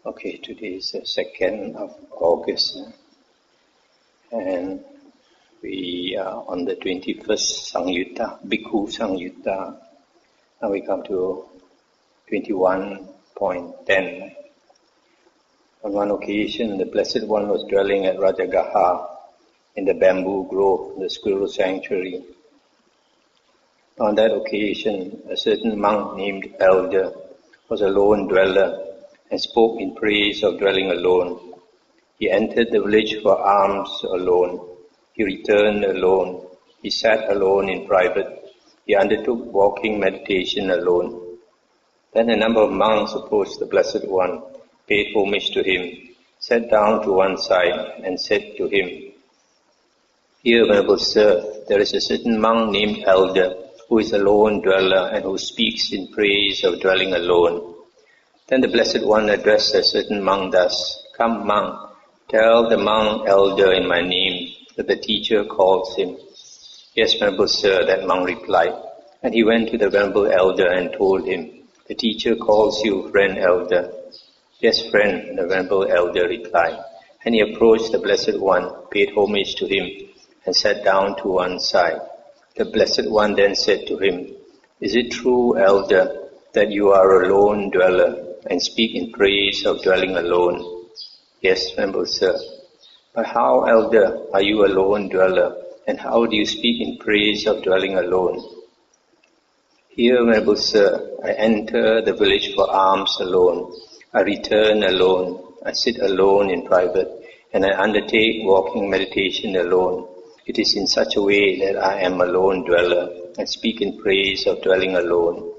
Okay, today is the 2nd of August, and we are on the 21st Samyutta, Bhikkhu Samyutta. Now we come to 21.10. On one occasion, the Blessed One was dwelling at Rajagaha in the bamboo grove, the squirrel sanctuary. On that occasion, a certain monk named Elder was a lone dweller and spoke in praise of dwelling alone. He entered the village for alms alone. He returned alone. He sat alone in private. He undertook walking meditation alone. Then a number of monks approached the Blessed One, paid homage to him, sat down to one side and said to him, "Here, Venerable Sir, there is a certain monk named Elder who is a lone dweller and who speaks in praise of dwelling alone." Then the Blessed One addressed a certain monk thus, "Come, monk, tell the monk Elder in my name that the teacher calls him." "Yes, Venerable Sir," that monk replied. And he went to the Venerable Elder and told him, "The teacher calls you, friend Elder." "Yes, friend," the Venerable Elder replied. And he approached the Blessed One, paid homage to him, and sat down to one side. The Blessed One then said to him, "Is it true, Elder, that you are a lone dweller and speak in praise of dwelling alone?" "Yes, Venerable Sir." "But how, Elder, are you a lone dweller, and how do you speak in praise of dwelling alone?" "Here, Venerable Sir, I enter the village for alms alone. I return alone. I sit alone in private, and I undertake walking meditation alone. It is in such a way that I am a lone dweller and speak in praise of dwelling alone."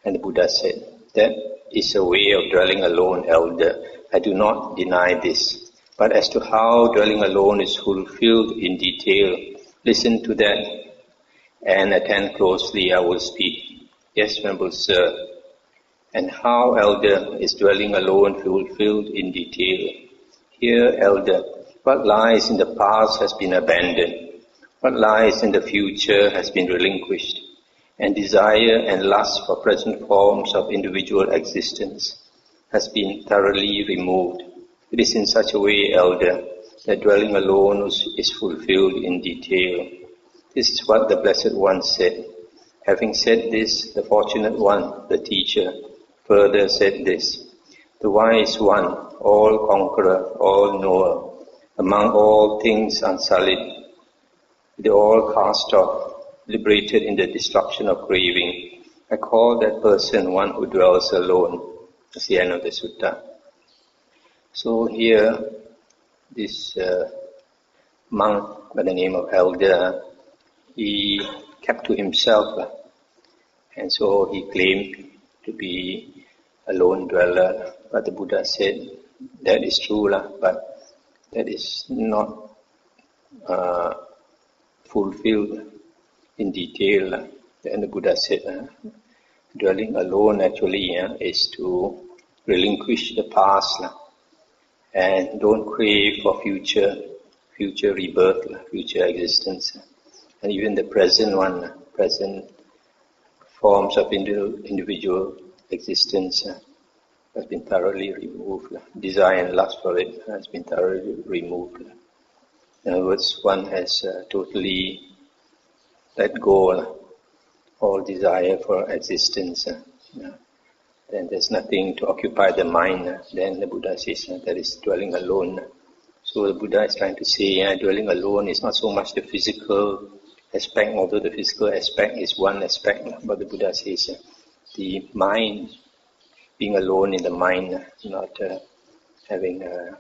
And the Buddha said, "That is a way of dwelling alone, Elder. I do not deny this. But as to how dwelling alone is fulfilled in detail, listen to that and attend closely, I will speak." "Yes, Venerable Sir." "And how, Elder, is dwelling alone fulfilled in detail?" "Here, Elder, what lies in the past has been abandoned. What lies in the future has been relinquished. And desire and lust for present forms of individual existence has been thoroughly removed. It is in such a way, Elder, that dwelling alone is fulfilled in detail." This is what the Blessed One said. Having said this, the Fortunate One, the teacher, further said this: "The Wise One, all conqueror, all knower, among all things unsullied, they all cast off, liberated in the destruction of craving, I call that person one who dwells alone." That's the end of the sutta. So here, this monk by the name of Elder, he kept to himself, and so he claimed to be a lone dweller. But the Buddha said, that is true, but that is not fulfilled in detail. Then the Buddha said, dwelling alone actually is to relinquish the past and don't crave for future rebirth, future existence. And even the present forms of individual existence has been thoroughly removed. Desire and lust for it has been thoroughly removed. In other words, one has totally let go all desire for existence. Then there's nothing to occupy the mind. Then the Buddha says that is dwelling alone. So the Buddha is trying to say dwelling alone is not so much the physical aspect, although the physical aspect is one aspect. But the Buddha says the mind, being alone in the mind, not having a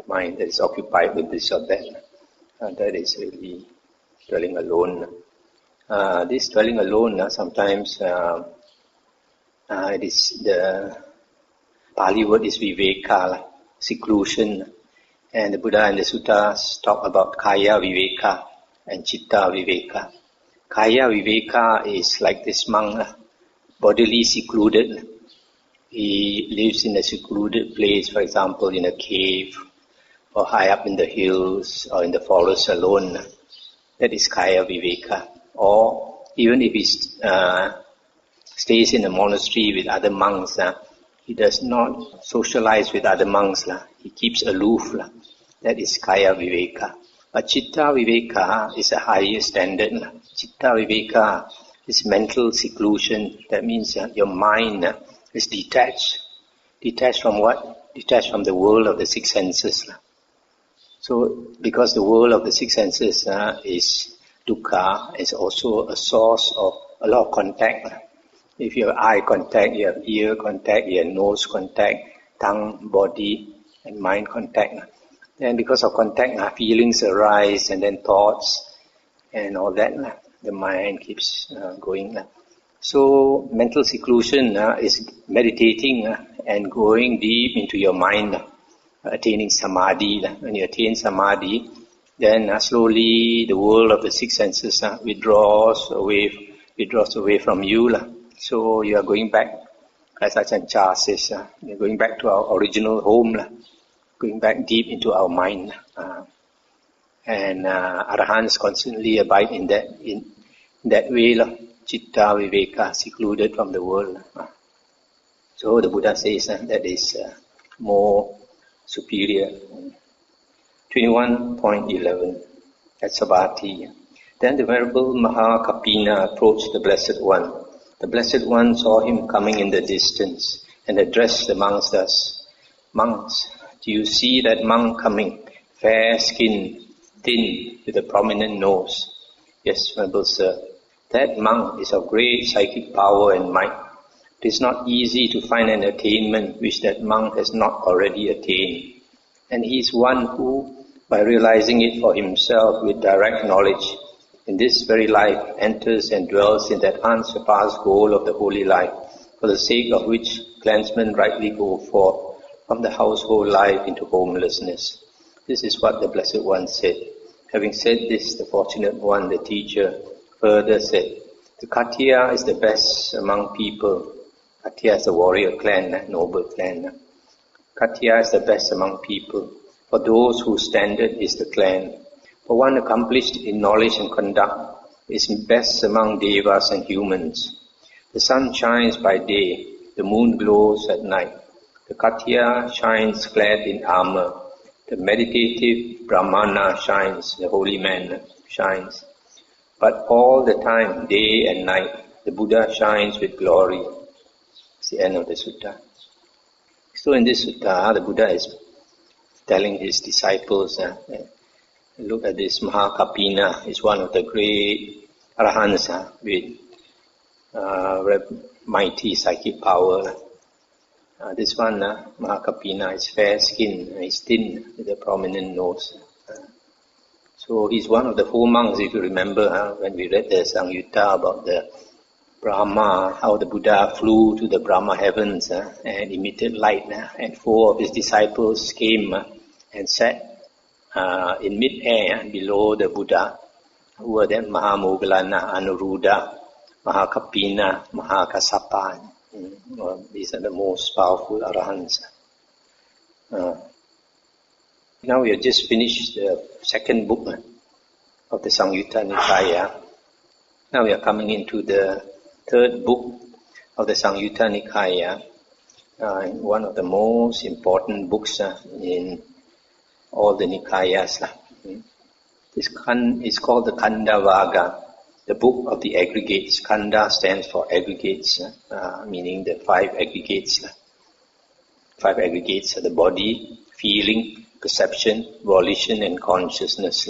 mind that is occupied with this or that. That is really dwelling alone. This dwelling alone, sometimes it is the Pali word is viveka, seclusion, and the Buddha and the suttas talk about kaya viveka and chitta viveka. Kaya viveka is like this monk, bodily secluded. He lives in a secluded place, for example, in a cave or high up in the hills or in the forest alone. That is kaya viveka. Or even if he stays in a monastery with other monks, He does not socialize with other monks. He keeps aloof. That is Kaya Viveka. But Chitta Viveka is a higher standard. Chitta Viveka is mental seclusion. That means your mind is detached. Detached from what? Detached from the world of the six senses. So, because the world of the six senses is dukkha, it's also a source of a lot of contact. If you have eye contact, you have ear contact, you have nose contact, tongue, body, and mind contact. Then because of contact, feelings arise, and then thoughts, and all that. The mind keeps going. So, mental seclusion is meditating and going deep into your mind, attaining samadhi. When you attain samadhi, then slowly the world of the six senses withdraws away from you. So you are going back, as Ajahn Chah says, you're going back to our original home, going back deep into our mind. And Arahants constantly abide in that way, Chitta Viveka, secluded from the world. So the Buddha says that is more superior. 21.11 at Savatthi. Then the Venerable Mahakapina approached the Blessed One. The Blessed One saw him coming in the distance and addressed the monks thus: "Monks, do you see that monk coming, fair-skinned, thin, with a prominent nose?" "Yes, Venerable Sir. That monk is of great psychic power and might. It is not easy to find an attainment which that monk has not already attained. And he is one who, by realizing it for himself with direct knowledge, in this very life enters and dwells in that unsurpassed goal of the holy life, for the sake of which clansmen rightly go forth from the household life into homelessness." This is what the Blessed One said. Having said this, the Fortunate One, the teacher, further said, "The Khattiya is the best among people." Khattiya is the warrior clan, noble clan. Khattiya is the best among people, for those whose standard is the clan. For one accomplished in knowledge and conduct is best among devas and humans. The sun shines by day, the moon glows at night. The Khattiya shines clad in armor. The meditative Brahmana shines, the holy man shines. But all the time, day and night, the Buddha shines with glory. It's the end of the sutta. So in this sutta, the Buddha is telling his disciples, look at this Mahakapina, is one of the great Arahants with mighty psychic power. This one, Mahakapina, is fair-skinned, is thin, with a prominent nose. So he's one of the four monks, if you remember, when we read the Samyutta about the Brahma, how the Buddha flew to the Brahma heavens and emitted light, and four of his disciples came and sat in mid-air below the Buddha, who were then Mahamoggallana, Anuruddha, Mahakapina, Mahakassapa. These are the most powerful Arahants. Now we have just finished the second book of the Samyutta Nikaya. Now we are coming into the third book of the Samyutta Nikaya, one of the most important books in all the Nikayas. This is called the Khandha, the book of the aggregates. Khandha stands for aggregates, meaning the five aggregates. Five aggregates are the body, feeling, perception, volition, and consciousness.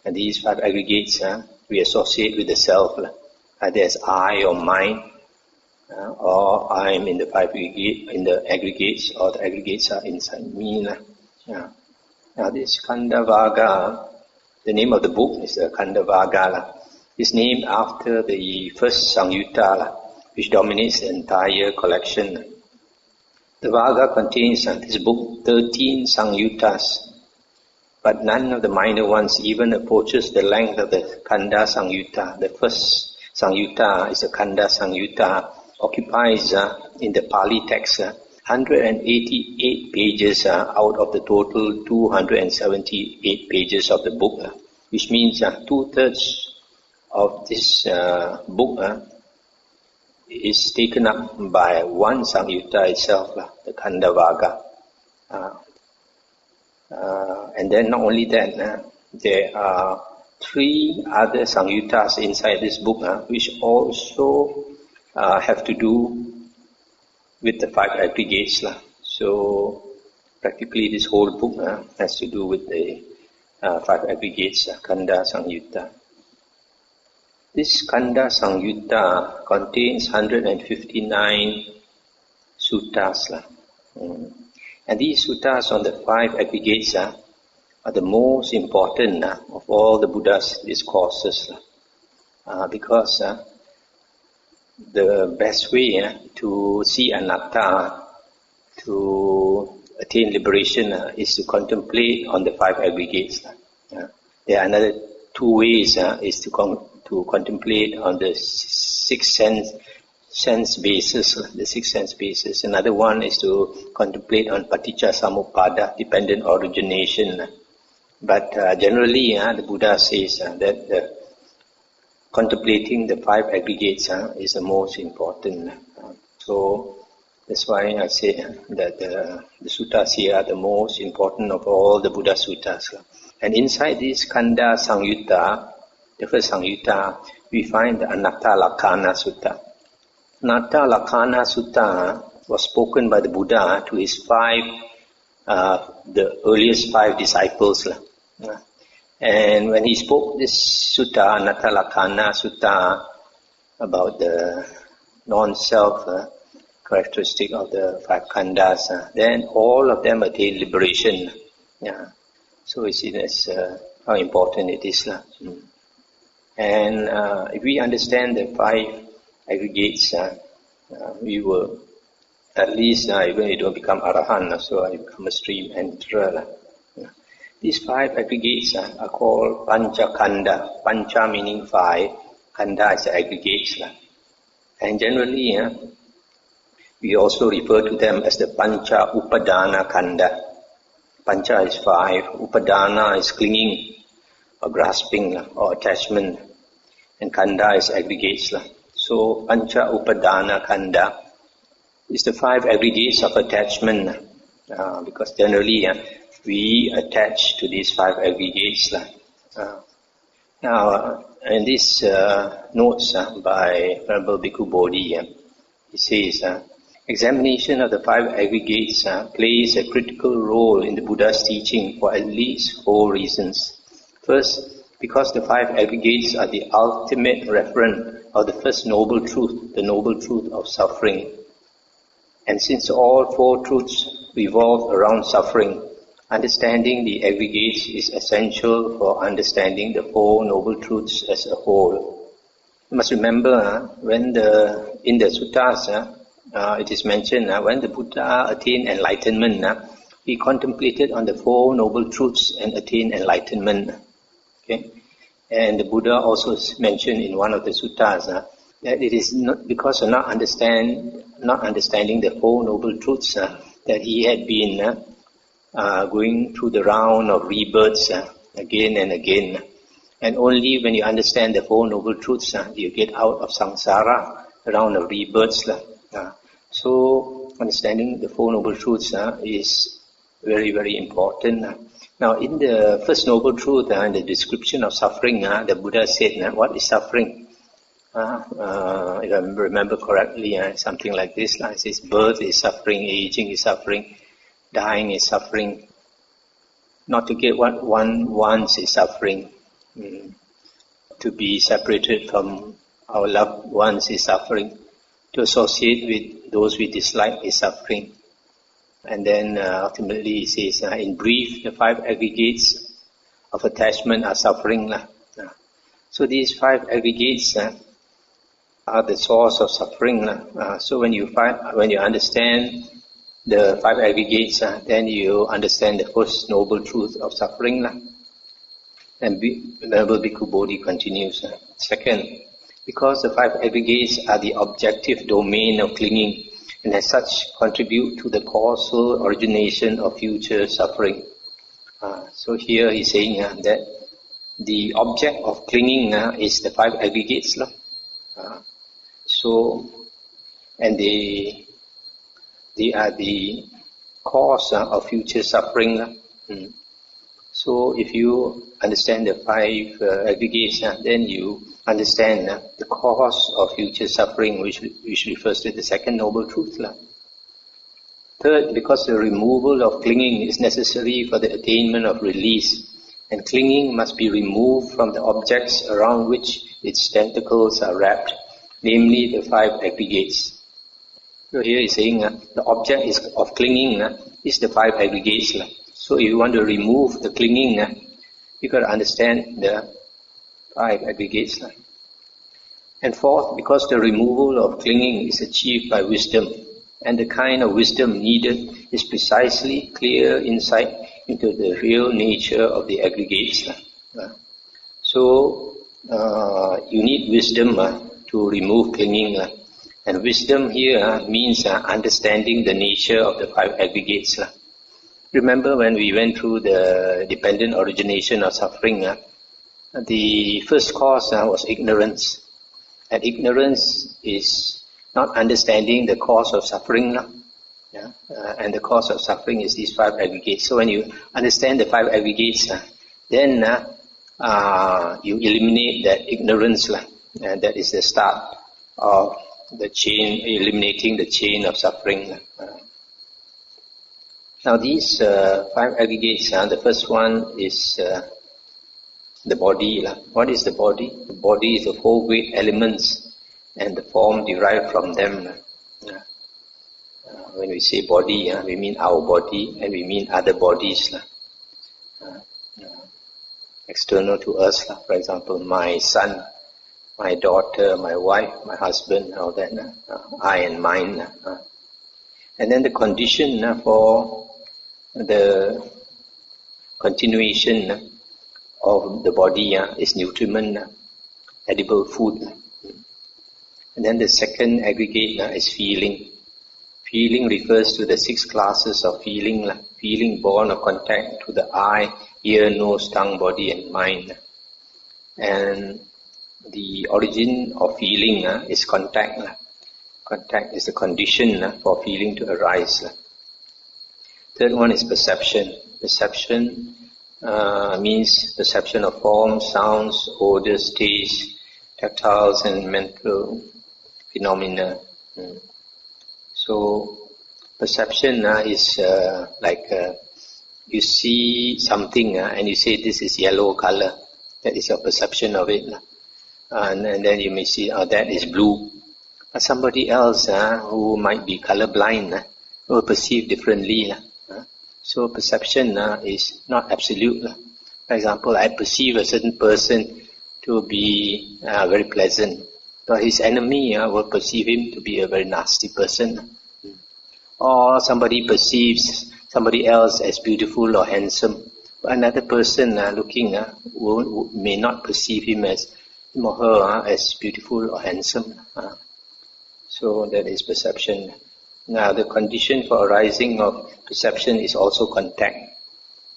And these five aggregates we associate with the self, either as I or mine, or I am in the aggregates, or the aggregates are inside me. Now this Khandha, the name of the book is the Khandha, is named after the first Samyutta, which dominates the entire collection. The Vaga contains this book 13 Samyuttas, but none of the minor ones even approaches the length of the Khandha Samyutta. The first Samyutta is the Khandha Samyutta, occupies in the Pali text 188 pages out of the total 278 pages of the book, which means 2/3 of this book is taken up by one Samyutta itself, the Khandha Vaga. And then not only that, there are 3 other Samyuttas inside this book, which also have to do with the 5 aggregates. So practically this whole book has to do with the 5 aggregates, Khandha Samyutta. This Khandha Samyutta contains 159 suttas. And these suttas on the 5 aggregates are the most important of all the Buddha's discourses. Because the best way to see anatta, to attain liberation, is to contemplate on the 5 aggregates. There are another 2 ways, is to contemplate on the 6 sense basis, the 6 sense basis. Another one is to contemplate on paticca samuppada, dependent origination. But generally, the Buddha says that contemplating the 5 aggregates is the most important. So that's why I say that the suttas here are the most important of all the Buddha suttas. And inside this Khandha Samyutta, the first Samyutta, we find the Anatta Lakkhana Sutta. Anatta Lakkhana Sutta was spoken by the Buddha to his 5, the earliest 5 disciples. And when he spoke this sutta, Anatta Lakkhana Sutta, about the non-self characteristic of the 5 khandhas, then all of them attain liberation. So you see that's how important it is. And if we understand the 5 aggregates, we will at least, even if you don't become arahant, so you become a stream enterer. These 5 aggregates are called pancha khandha. Pancha meaning 5, khandha is the aggregates. And generally, we also refer to them as the pancha upadana khandha. Pancha is 5, upadana is clinging or grasping or attachment, and khandha is aggregates. So pancha upadana khandha is the 5 aggregates of attachment, because generally we attach to these 5 aggregates. Now, in this notes by Venerable Bhikkhu Bodhi, he says, examination of the 5 aggregates plays a critical role in the Buddha's teaching for at least 4 reasons. First, because the 5 aggregates are the ultimate referent of the first noble truth, the noble truth of suffering. And since all 4 truths revolve around suffering, understanding the aggregates is essential for understanding the 4 noble truths as a whole. You must remember, in the suttas, it is mentioned when the Buddha attained enlightenment, he contemplated on the 4 noble truths and attained enlightenment. Okay, and the Buddha also mentioned in one of the suttas that it is not because of not understanding the 4 noble truths that he had been going through the round of rebirths again and again. And only when you understand the 4 noble truths, you get out of samsara, the round of rebirths. So understanding the 4 noble truths is very, very important. Now, in the first noble truth, in the description of suffering, the Buddha said, what is suffering? If I remember correctly, something like this. It says, birth is suffering, aging is suffering, dying is suffering. Not to get what one wants is suffering. To be separated from our loved ones is suffering. To associate with those we dislike is suffering. And then ultimately he says, in brief, the 5 aggregates of attachment are suffering. So these 5 aggregates are the source of suffering. So when you understand the 5 aggregates, then you understand the first noble truth of suffering. And Venerable Bhikkhu Bodhi continues. Second, because the 5 aggregates are the objective domain of clinging, and as such contribute to the causal origination of future suffering. So here he's saying that the object of clinging is the 5 aggregates. So and they are the cause of future suffering. So if you understand the five aggregates, then you understand the cause of future suffering, which refers to the second noble truth. Third, because the removal of clinging is necessary for the attainment of release, and clinging must be removed from the objects around which its tentacles are wrapped, namely the five aggregates. So here he's saying the object of clinging is the five aggregates. So if you want to remove the clinging, you got to understand the five aggregates. And fourth, because the removal of clinging is achieved by wisdom, and the kind of wisdom needed is precisely clear insight into the real nature of the aggregates. So you need wisdom to remove clinging. And wisdom here means understanding the nature of the five aggregates. Remember when we went through the dependent origination of suffering, the first cause was ignorance. And ignorance is not understanding the cause of suffering. And the cause of suffering is these five aggregates. So when you understand the five aggregates, then you eliminate that ignorance. And that is the start of the chain, eliminating the chain of suffering. Now these five aggregates, the first one is the body. What is the body? The body is the four great elements and the form derived from them. When we say body, we mean our body and we mean other bodies. External to us, for example, my son, my daughter, my wife, my husband, all that, I and mine. And then the condition for the continuation of the body is nutriment, edible food. And then the second aggregate is feeling. Feeling refers to the 6 classes of feeling. Feeling born of contact to the eye, ear, nose, tongue, body and mind. And the origin of feeling is contact. Contact is the condition for feeling to arise. Third one is perception. Perception means perception of forms, sounds, odors, tastes, tactiles and mental phenomena. So perception is like you see something and you say this is yellow color. That is your perception of it. And then you may see, oh, that is blue. But somebody else who might be colorblind will perceive differently. So perception is not absolute. For example, I perceive a certain person to be very pleasant, but his enemy will perceive him to be a very nasty person. Or somebody perceives somebody else as beautiful or handsome, but another person looking may not perceive him or her as beautiful or handsome. So that is perception. Now the condition for arising of perception is also contact.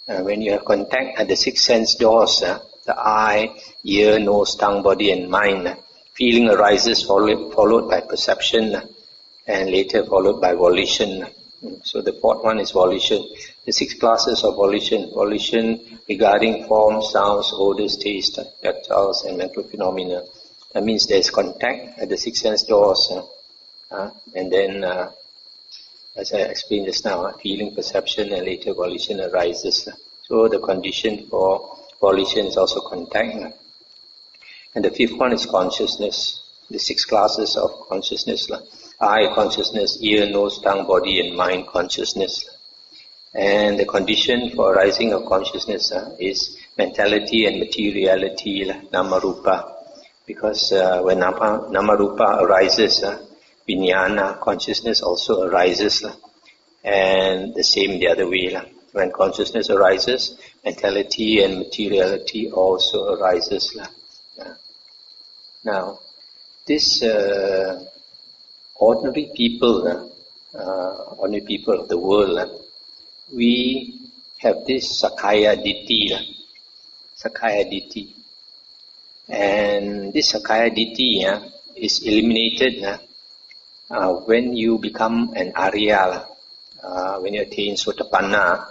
When you have contact at the 6 sense doors, the eye, ear, nose, tongue, body and mind, feeling arises followed by perception and later followed by volition. So the fourth one is volition. The 6 classes of volition. Volition regarding forms, sounds, odors, taste, tactiles and mental phenomena. That means there is contact at the 6 sense doors. And then, as I explained just now, feeling, perception and later volition arises. So the condition for volition is also contact. And the fifth one is consciousness. The 6 classes of consciousness. Eye consciousness, ear, nose, tongue, body and mind consciousness. And the condition for arising of consciousness is mentality and materiality, Namarupa. Because when Namarupa arises, Vijnana, consciousness also arises. And the same the other way. When consciousness arises, mentality and materiality also arises. Now, this ordinary people of the world, we have this Sakaya Ditti. And this Sakaya Ditti is eliminated when you become an Arya, when you attain Sotapanna,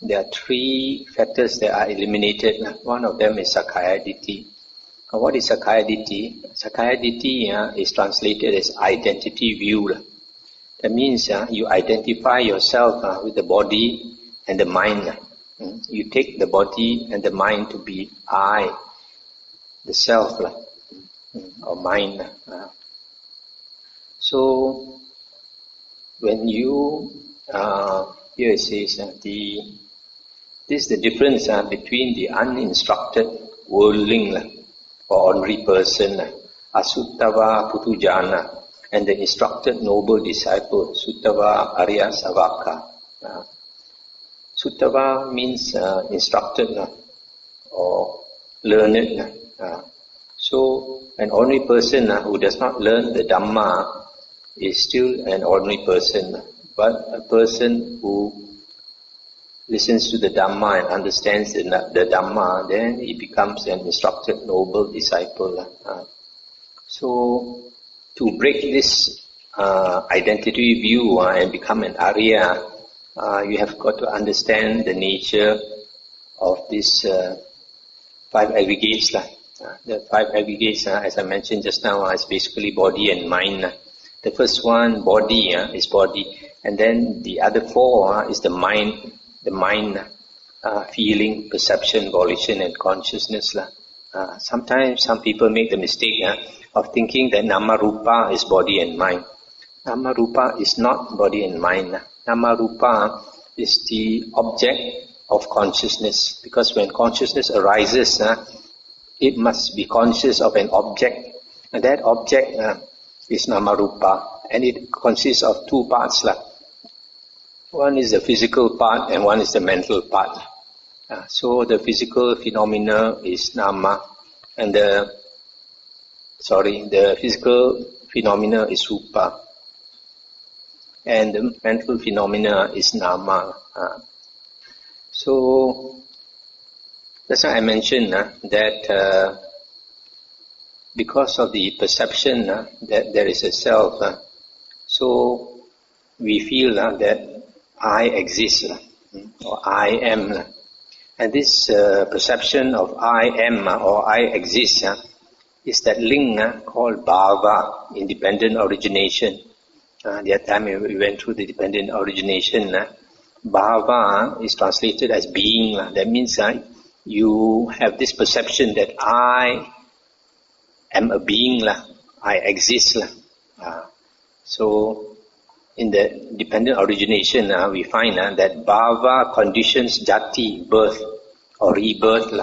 there are three factors that are eliminated. One of them is Sakkaya Ditthi. What is Sakkaya Ditthi? Sakkaya Ditthi is translated as identity view. That means you identify yourself with the body and the mind. You take the body and the mind to be I, the self, or mind. So, when you, here it says, this is the difference between the uninstructed worldling or ordinary person, Asuttava Putujana, and the instructed noble disciple, Suttava Arya Savaka. Suttava means instructed or learned. So, an ordinary person who does not learn the Dhamma is still an ordinary person. But a person who listens to the Dhamma and understands the Dhamma, then he becomes an instructed noble disciple. So, to break this identity view and become an Arya, you have got to understand the nature of these five aggregates. The five aggregates, as I mentioned just now, is basically body and mind. The first one, body, is body. And then the other four is the mind, feeling, perception, volition and consciousness. Sometimes some people make the mistake of thinking that Nama Rupa is body and mind. Nama Rupa is not body and mind. Nama Rupa is the object of consciousness. Because when consciousness arises, it must be conscious of an object. And that object is Nama Rupa. And it consists of two parts. One is the physical part and one is the mental part. So the physical phenomena is Nama, and the physical phenomena is Rupa, and the mental phenomena is Nama. So that's why I mentioned that because of the perception that there is a self, so we feel that I exist, or I am. And this perception of I am or I exist is that link called bhava, independent origination. The other time we went through the dependent origination. Bhava is translated as being. That means you have this perception that I am a being, I exist. So in the dependent origination, we find that bhava conditions jati, birth or rebirth.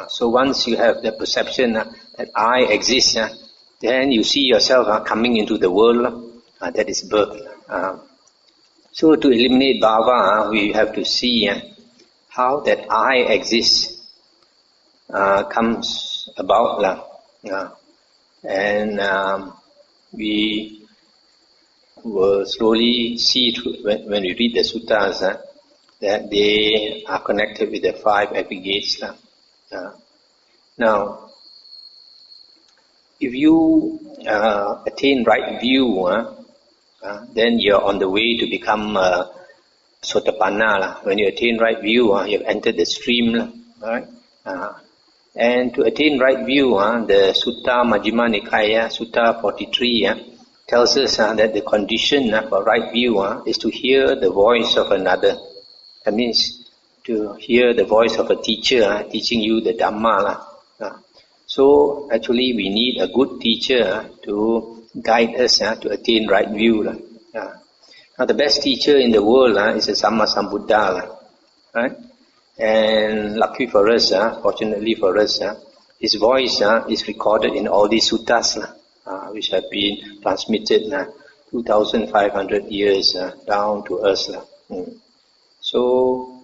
So once you have the perception that I exist, then you see yourself coming into the world, that is birth. So to eliminate bhava, we have to see how that I exist comes about. And we will slowly see when we read the suttas that they are connected with the five aggregates. Now, if you attain right view, then you're on the way to become Sotapanna. When you attain right view, you have entered the stream. Right? And to attain right view, the Sutta Majjhima Nikaya, Sutta 43, tells us that the condition for right view is to hear the voice of another. That means to hear the voice of a teacher teaching you the Dhamma. So actually we need a good teacher to guide us to attain right view. Now the best teacher in the world is the Sammasambuddha. Right? And lucky for us, fortunately for us, his voice is recorded in all these suttas. Which have been transmitted 2,500 years down to us. So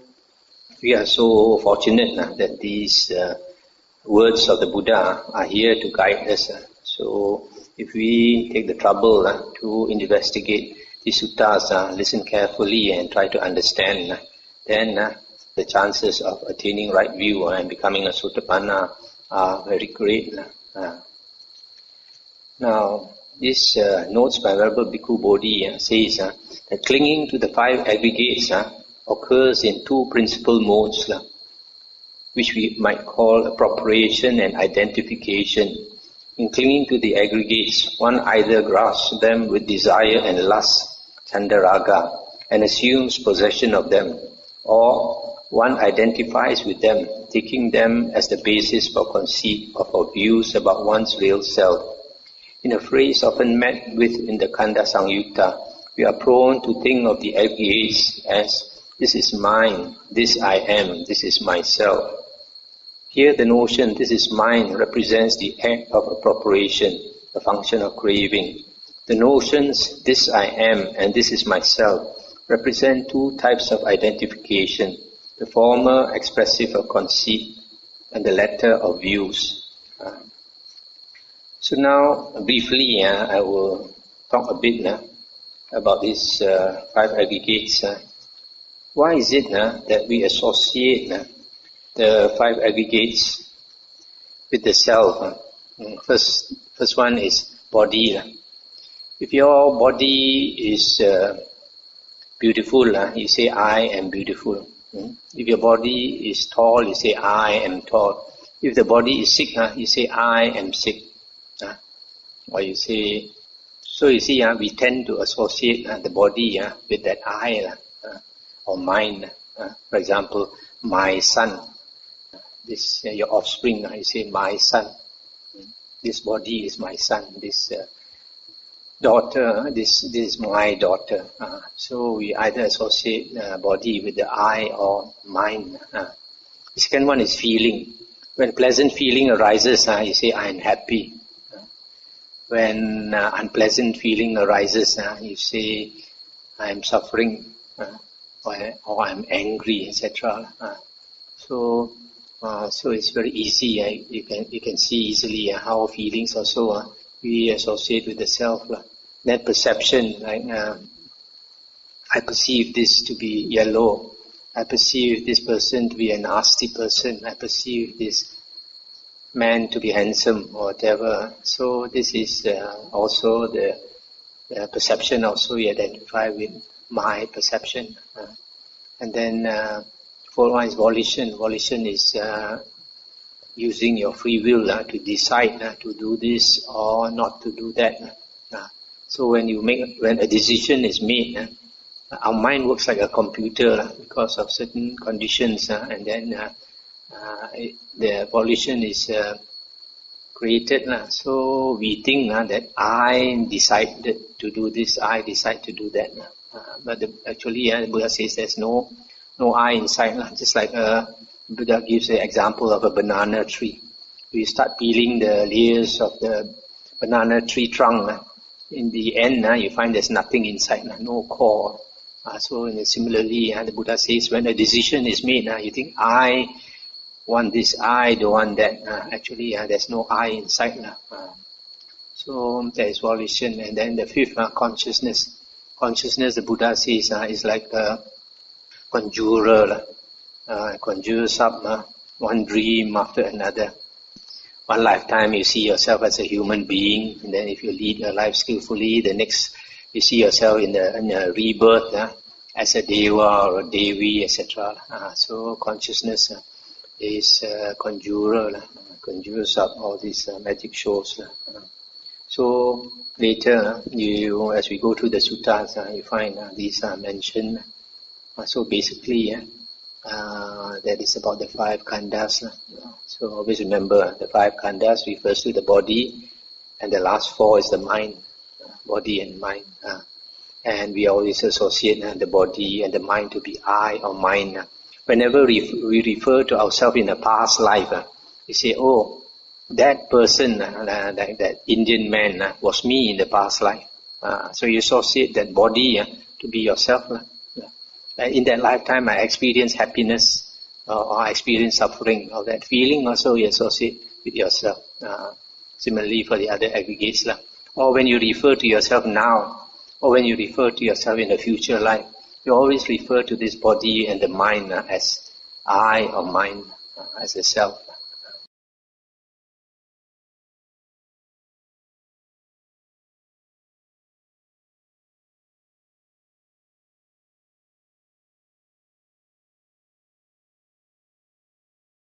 we are so fortunate that these words of the Buddha are here to guide us. So if we take the trouble to investigate these suttas, listen carefully and try to understand, then the chances of attaining right view and becoming a Sotapanna are very great. Now, this notes by Venerable Bhikkhu Bodhi says that clinging to the five aggregates occurs in two principal modes, which we might call appropriation and identification. In clinging to the aggregates, one either grasps them with desire and lust, chandaraga, and assumes possession of them, or one identifies with them, taking them as the basis for conceit of our views about one's real self. In a phrase often met with in the Khandha Samyutta, we are prone to think of the aggregates as, this is mine, this I am, this is myself. Here the notion, this is mine, represents the act of appropriation, the function of craving. The notions, this I am and this is myself, represent two types of identification, the former expressive of conceit and the latter of views. So now, briefly, I will talk a bit about these five aggregates. Why is it that we associate the five aggregates with the self? First one is body. If your body is beautiful, you say, I am beautiful. If your body is tall, you say, I am tall. If the body is sick, you say, I am sick. Or you say, so you see, we tend to associate the body with that I or mine. For example, my son. This your offspring, you say, my son. This body is my son. This daughter, this is my daughter. So we either associate body with the I or mine. The second one is feeling. When pleasant feeling arises, you say, I am happy. When unpleasant feeling arises, you say, I am suffering, or I am angry, etc. So it's very easy. You can see easily how feelings also we associate with the self. That perception, like I perceive this to be yellow. I perceive this person to be a nasty person. I perceive this man to be handsome or whatever. So this is also the perception also we identify with my perception. And then fourth one is volition. Volition is using your free will to decide to do this or not to do that. So when a decision is made, our mind works like a computer because of certain conditions, and then the volition is created. So we think that I decided to do this, I decide to do that. But actually, the Buddha says there's no I inside. Just like Buddha gives the example of a banana tree. You start peeling the layers of the banana tree trunk. In the end, you find there's nothing inside, no core. So similarly, the Buddha says when a decision is made, you think I want this, I don't want that. Actually, there's no I inside. So there is volition. And then the fifth, consciousness. Consciousness, the Buddha says, is like a conjurer. Conjures up one dream after another. One lifetime you see yourself as a human being, and then if you lead your life skillfully, the next you see yourself in a rebirth as a deva or a devi, etc. So consciousness is a conjurer, conjures up all these magic shows. So later, as we go through the suttas, you find these are mentioned. So basically, that is about the five khandhas. So always remember, the five khandhas refers to the body, and the last four is the mind, body and mind. And we always associate the body and the mind to be I or mine. Whenever we refer to ourselves in a past life, we say, oh, that person, that Indian man was me in the past life. So you associate that body to be yourself. In that lifetime, I experienced happiness or I experienced suffering, or that feeling also you associate with yourself. Similarly for the other aggregates. Or when you refer to yourself now, or when you refer to yourself in the future life, you always refer to this body and the mind as I or mine, as a self.